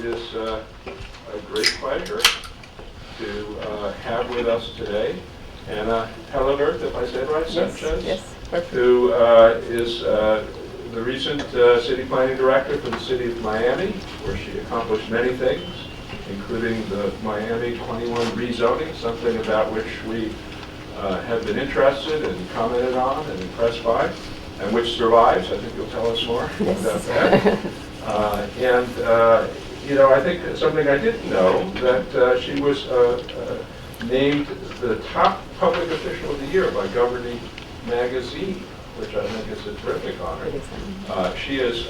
It is a great pleasure to have with us today Ana Gelabert, if I said right, Sanchez, yes, perfect. who is the recent city planning director for the city of Miami, where she accomplished many things, including the Miami 21 rezoning, something about which we have been interested and commented on and impressed by, and which survives. I think you'll tell us more about that. I think something I didn't know, that she was named the top public official of the year by Governing Magazine, which I think is a terrific honor. She is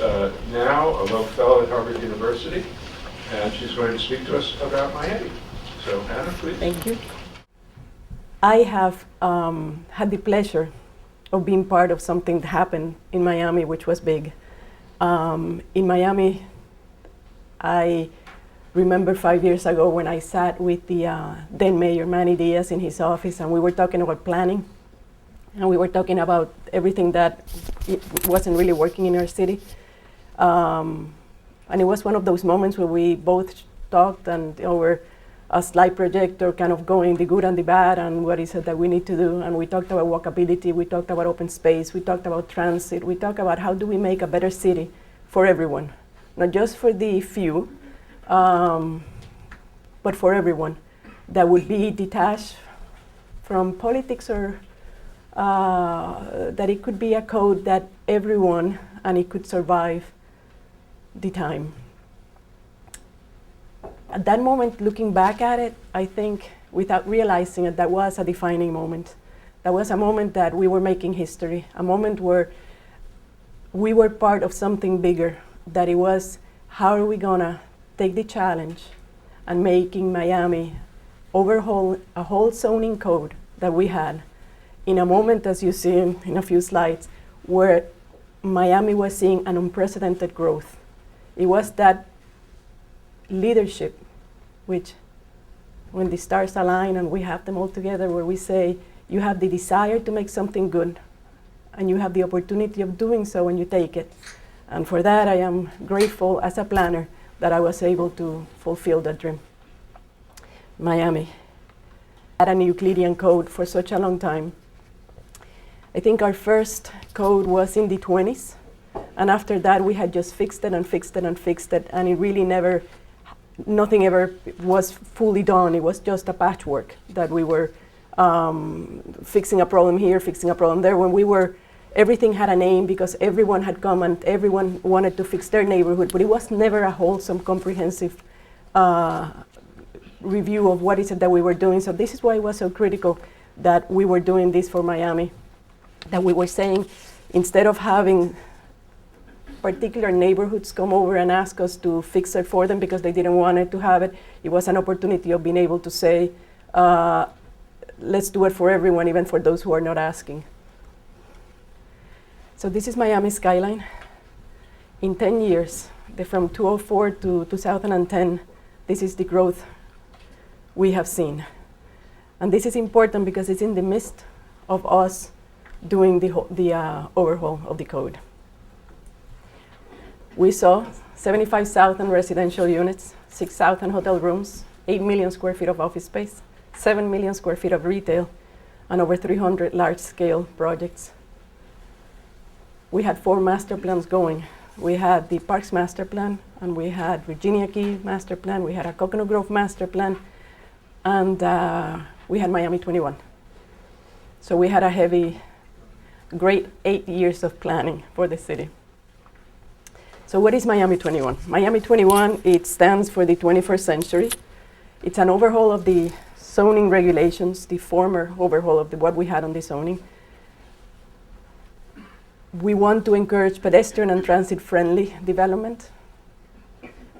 now a Loeb Fellow at Harvard University, and she's going to speak to us about Miami. So, Ana, please. Thank you. I have had the pleasure of being part of something that happened in Miami, which was big. In Miami, I remember 5 years ago when I sat with the then Mayor Manny Diaz in his office, and we were talking about planning, and we were talking about everything that wasn't really working in our city. And it was one of those moments where we both talked, and over a slide projector kind of going the good and the bad and what is it that we need to do. And we talked about walkability, we talked about open space, we talked about transit, we talked about how do we make a better city for everyone, not just for the few, but for everyone, that would be detached from politics, or that it could be a code that everyone, and it could survive the time. At that moment, looking back at it, I think without realizing it, that was a defining moment. That was a moment that we were making history, a moment where we were part of something bigger, that it was how are we gonna take the challenge and making Miami overhaul a whole zoning code that we had in a moment, as you see in a few slides, where Miami was seeing an unprecedented growth. It was that leadership, which when the stars align and we have them all together, where we say you have the desire to make something good and you have the opportunity of doing so when you take it. And for that I am grateful as a planner that I was able to fulfill that dream. Miami had a Euclidean code for such a long time. I think our first code was in the 20s, and after that we had just fixed it and fixed it and fixed it, and it really nothing ever was fully done. It was just a patchwork that we were fixing a problem here, fixing a problem there. Everything had a name because everyone had come and everyone wanted to fix their neighborhood, but it was never a wholesome, comprehensive review of what is it that we were doing. So this is why it was so critical that we were doing this for Miami, that we were saying, instead of having particular neighborhoods come over and ask us to fix it for them because they didn't want it to have it, it was an opportunity of being able to say, let's do it for everyone, even for those who are not asking. So this is Miami skyline. In 10 years, from 2004 to 2010, this is the growth we have seen. And this is important because it's in the midst of us doing the overhaul of the code. We saw 75,000 residential units, 6,000 hotel rooms, 8 million square feet of office space, 7 million square feet of retail, and over 300 large-scale projects. We had 4 master plans going. We had the Parks Master Plan, and we had Virginia Key Master Plan, we had a Coconut Grove Master Plan, and we had Miami 21. So we had a great 8 years of planning for the city. So what is Miami 21? Miami 21, it stands for the 21st century. It's an overhaul of the zoning regulations, the former overhaul of what we had on the zoning. We want to encourage pedestrian and transit-friendly development.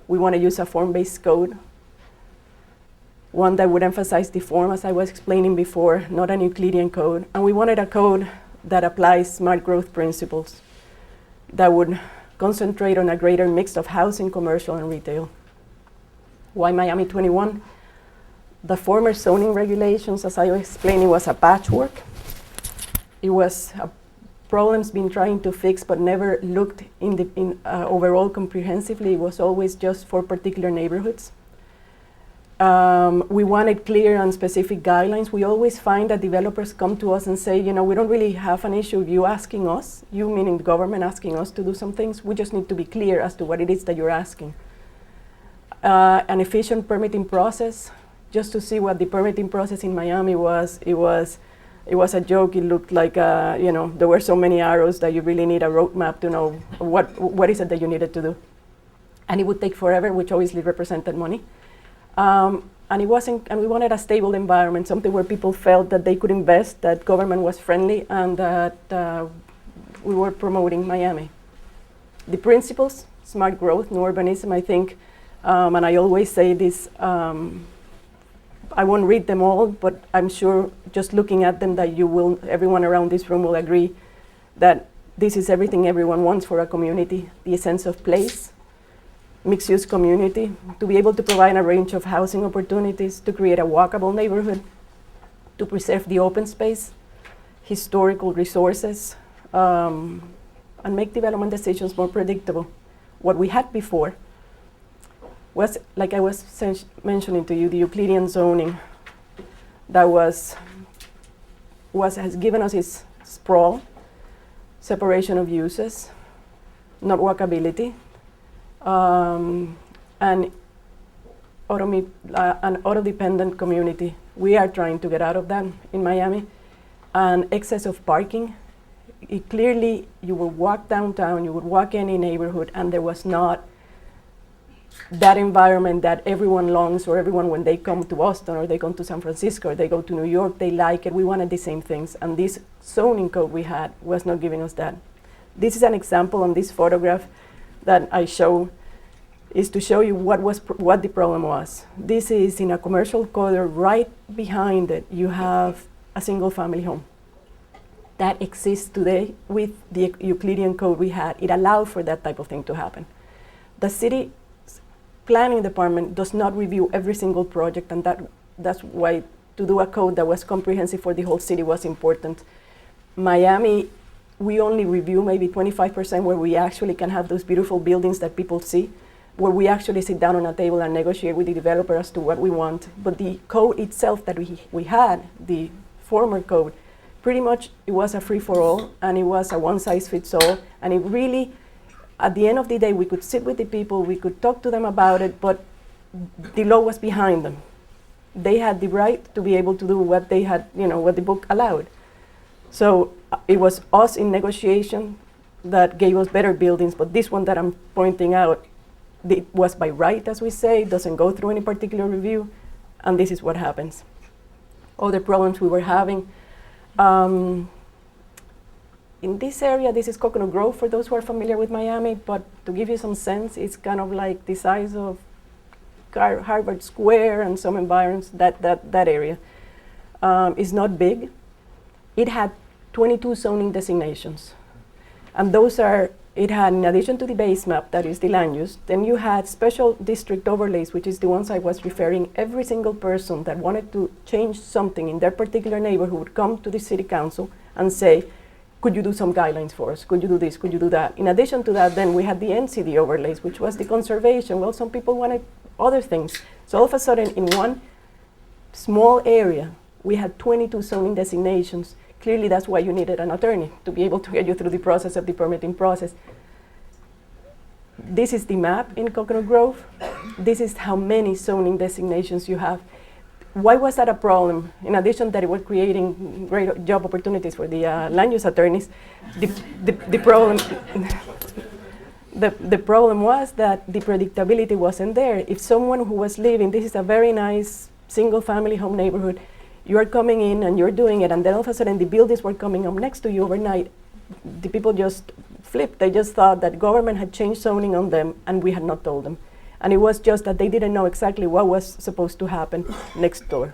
We want to use a form-based code, one that would emphasize the form, as I was explaining before, not an Euclidean code. And we wanted a code that applies smart growth principles, that would concentrate on a greater mix of housing, commercial, and retail. Why Miami 21? The former zoning regulations, as I was explaining, was a patchwork. It was problems been trying to fix but never looked overall comprehensively. It was always just for particular neighborhoods. We wanted clear and specific guidelines. We always find that developers come to us and say, you know, we don't really have an issue with you asking us, you meaning the government asking us to do some things. We just need to be clear as to what it is that you're asking. An efficient permitting process, just to see what the permitting process in Miami was. It was a joke. It looked like, you know, there were so many arrows that you really need a roadmap to know what is it that you needed to do. And it would take forever, which obviously represented money. And it wasn't, and we wanted a stable environment, something where people felt that they could invest, that government was friendly, and that we were promoting Miami. The principles, smart growth, new urbanism, I think, and I always say this, I won't read them all, but I'm sure just looking at them that everyone around this room will agree that this is everything everyone wants for a community, the sense of place, mixed-use community, to be able to provide a range of housing opportunities, to create a walkable neighborhood, to preserve the open space, historical resources, and make development decisions more predictable. What we had before was, like I was mentioning to you, the Euclidean zoning that has given us its sprawl, separation of uses, not walkability, and an auto-dependent community. We are trying to get out of that in Miami. And excess of parking. Clearly, you would walk downtown, you would walk any neighborhood, and there was not that environment that everyone longs, or everyone, when they come to Boston or they come to San Francisco or they go to New York, they like it. We wanted the same things, and this zoning code we had was not giving us that. This is an example on this photograph that I show, is to show you what the problem was. This is in a commercial corridor. Right behind it, you have a single family home. That exists today with the Euclidean code we had. It allowed for that type of thing to happen. The city planning department does not review every single project, and that's why to do a code that was comprehensive for the whole city was important. Miami, we only review maybe 25% where we actually can have those beautiful buildings that people see, where we actually sit down on a table and negotiate with the developer as to what we want. But the code itself that we had, the former code, pretty much it was a free-for-all, and it was a one-size-fits-all, and it really, at the end of the day, we could sit with the people, we could talk to them about it, but the law was behind them. They had the right to be able to do what they had, what the book allowed. So it was us in negotiation that gave us better buildings, but this one that I'm pointing out, it was by right, as we say, doesn't go through any particular review, and this is what happens. Other problems we were having. In this area, this is Coconut Grove, for those who are familiar with Miami, but to give you some sense, it's kind of like the size of Harvard Square and some environs, that area. Is not big. It had 22 zoning designations. And those are, it had, in addition to the base map, that is the land use, then you had special district overlays, which is the ones I was referring. Every single person that wanted to change something in their particular neighborhood would come to the city council and say, could you do some guidelines for us? Could you do this? Could you do that? In addition to that, then we had the NCD overlays, which was the conservation. Well, some people wanted other things. So all of a sudden, in one small area, we had 22 zoning designations. Clearly, that's why you needed an attorney, to be able to get you through the process of the permitting process. This is the map in Coconut Grove. This is how many zoning designations you have. Why was that a problem? In addition that it was creating great job opportunities for the land use attorneys, the problem was that the predictability wasn't there. If someone who was living, this is a very nice single family home neighborhood, you are coming in and you're doing it, and then all of a sudden the buildings were coming up next to you overnight. The people just flipped. They just thought that government had changed zoning on them, and we had not told them. And it was just that they didn't know exactly what was supposed to happen next door.